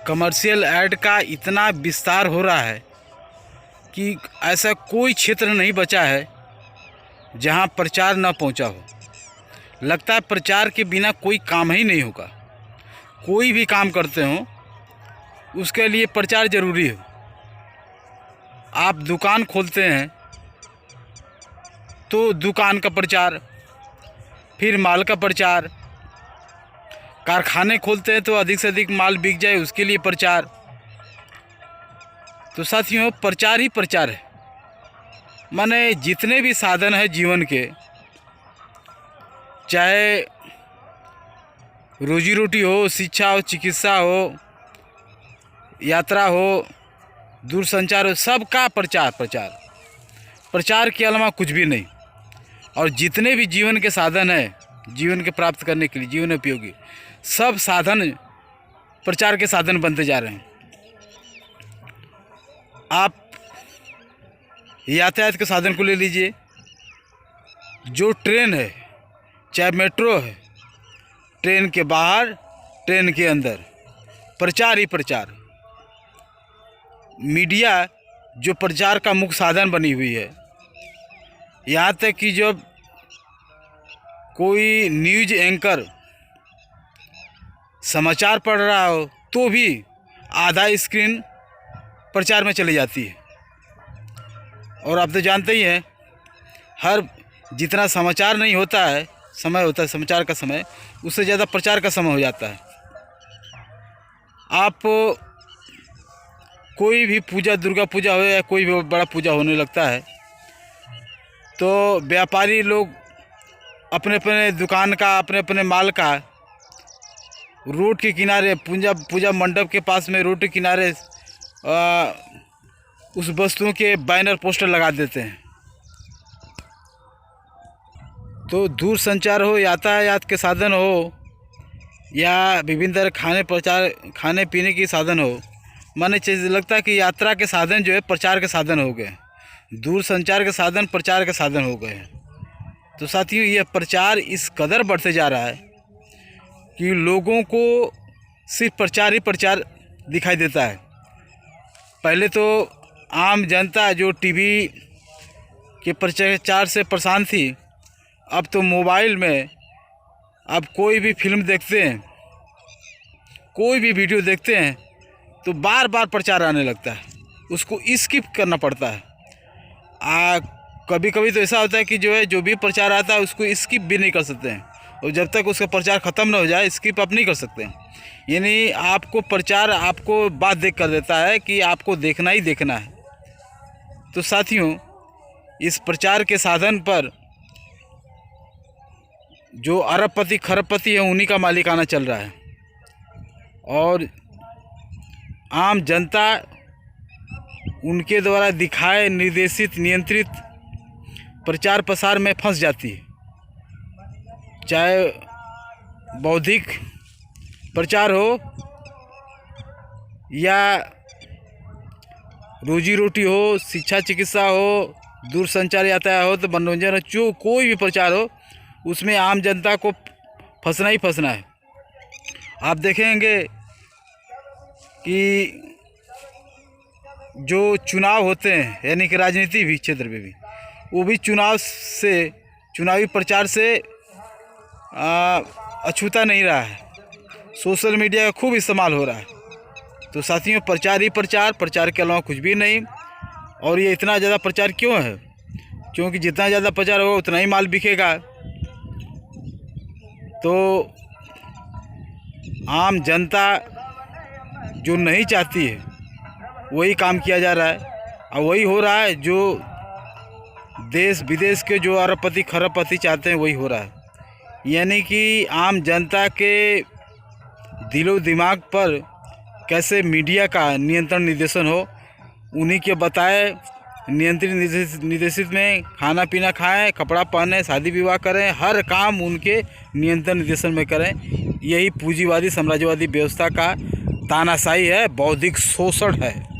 Commercial add का इतना विस्तार हो रहा है कि ऐसा कोई क्षेत्र नहीं बचा है जहां प्रचार न पहुंचा हो। लगता है प्रचार के बिना कोई काम ही नहीं होगा। कोई भी काम करते हो उसके लिए प्रचार ज़रूरी हो। आप दुकान खोलते हैं तो दुकान का प्रचार, फिर माल का प्रचार, कारखाने खोलते हैं तो अधिक से अधिक माल बिक जाए उसके लिए प्रचार। तो साथियों, प्रचार ही प्रचार है। माने जितने भी साधन हैं जीवन के, चाहे रोजी रोटी हो, शिक्षा हो, चिकित्सा हो, यात्रा हो, दूरसंचार हो, सबका प्रचार के अलावा कुछ भी नहीं। और जितने भी जीवन के साधन हैं, जीवन के प्राप्त करने के लिए, जीवन उपयोगी सब साधन प्रचार के साधन बनते जा रहे हैं। आप यातायात के साधन को ले लीजिए। जो ट्रेन है, चाहे मेट्रो है, ट्रेन के बाहर, ट्रेन के अंदर, प्रचार ही प्रचार। मीडिया जो प्रचार का मुख्य साधन बनी हुई है, यहाँ तक कि जब कोई न्यूज़ एंकर समाचार पढ़ रहा हो तो भी आधा स्क्रीन प्रचार में चली जाती है। और आप तो जानते ही हैं, हर जितना समाचार नहीं होता है, समय होता है समाचार का समय, उससे ज़्यादा प्रचार का समय हो जाता है। आप कोई भी पूजा, दुर्गा पूजा हो या कोई भी बड़ा पूजा होने लगता है तो व्यापारी लोग अपने अपने दुकान का, अपने अपने माल का रोड के किनारे, पूजा मंडप के पास में रोड के किनारे उस वस्तुओं के बैनर, पोस्टर लगा देते हैं। तो दूर संचार हो, यातायात के साधन हो, या विभिन्न तरह खाने पीने के साधन हो, माने लगता है कि यात्रा के साधन जो है प्रचार के साधन हो गए, दूर संचार के साधन प्रचार के साधन हो गए हैं। तो साथियों, यह प्रचार इस कदर बढ़ते जा रहा है कि लोगों को सिर्फ प्रचार ही प्रचार दिखाई देता है। पहले तो आम जनता जो टीवी के प्रचार से परेशान थी, अब तो मोबाइल में अब कोई भी फिल्म देखते हैं, कोई भी वीडियो देखते हैं तो बार बार प्रचार आने लगता है, उसको स्किप करना पड़ता है। कभी कभी तो ऐसा होता है कि जो भी प्रचार आता है उसको स्किप भी नहीं कर सकते हैं, और जब तक उसका प्रचार ख़त्म ना हो जाए स्किप आप नहीं कर सकते हैं। यानी आपको प्रचार आपको बात देख कर देता है कि आपको देखना ही देखना है। तो साथियों, इस प्रचार के साधन पर जो अरबपति खरबपति है उन्हीं का मालिकाना चल रहा है, और आम जनता उनके द्वारा दिखाए, निर्देशित, नियंत्रित प्रचार प्रसार में फंस जाती है। चाहे बौद्धिक प्रचार हो या रोजी रोटी हो, शिक्षा चिकित्सा हो, दूरसंचार यातायात हो, तो मनोरंजन हो, जो कोई भी प्रचार हो, उसमें आम जनता को फंसना ही फंसना है। आप देखेंगे कि जो चुनाव होते हैं, यानी कि राजनीति भी क्षेत्र में भी, वो भी चुनावी प्रचार से अछूता नहीं रहा है। सोशल मीडिया का खूब इस्तेमाल हो रहा है। तो साथियों, प्रचार ही प्रचार के अलावा कुछ भी नहीं। और ये इतना ज़्यादा प्रचार क्यों है? क्योंकि जितना ज़्यादा प्रचार होगा उतना ही माल बिकेगा। तो आम जनता जो नहीं चाहती है वही काम किया जा रहा है, और वही हो रहा है जो देश विदेश के जो अरबपति खरबपति चाहते हैं वही हो रहा है। यानी कि आम जनता के दिलो दिमाग पर कैसे मीडिया का नियंत्रण निर्देशन हो, उन्हीं के बताए नियंत्रित निर्देशित में खाना पीना खाएं, कपड़ा पहने, शादी विवाह करें, हर काम उनके नियंत्रण निर्देशन में करें। यही पूंजीवादी साम्राज्यवादी व्यवस्था का तानाशाही है, बौद्धिक शोषण है।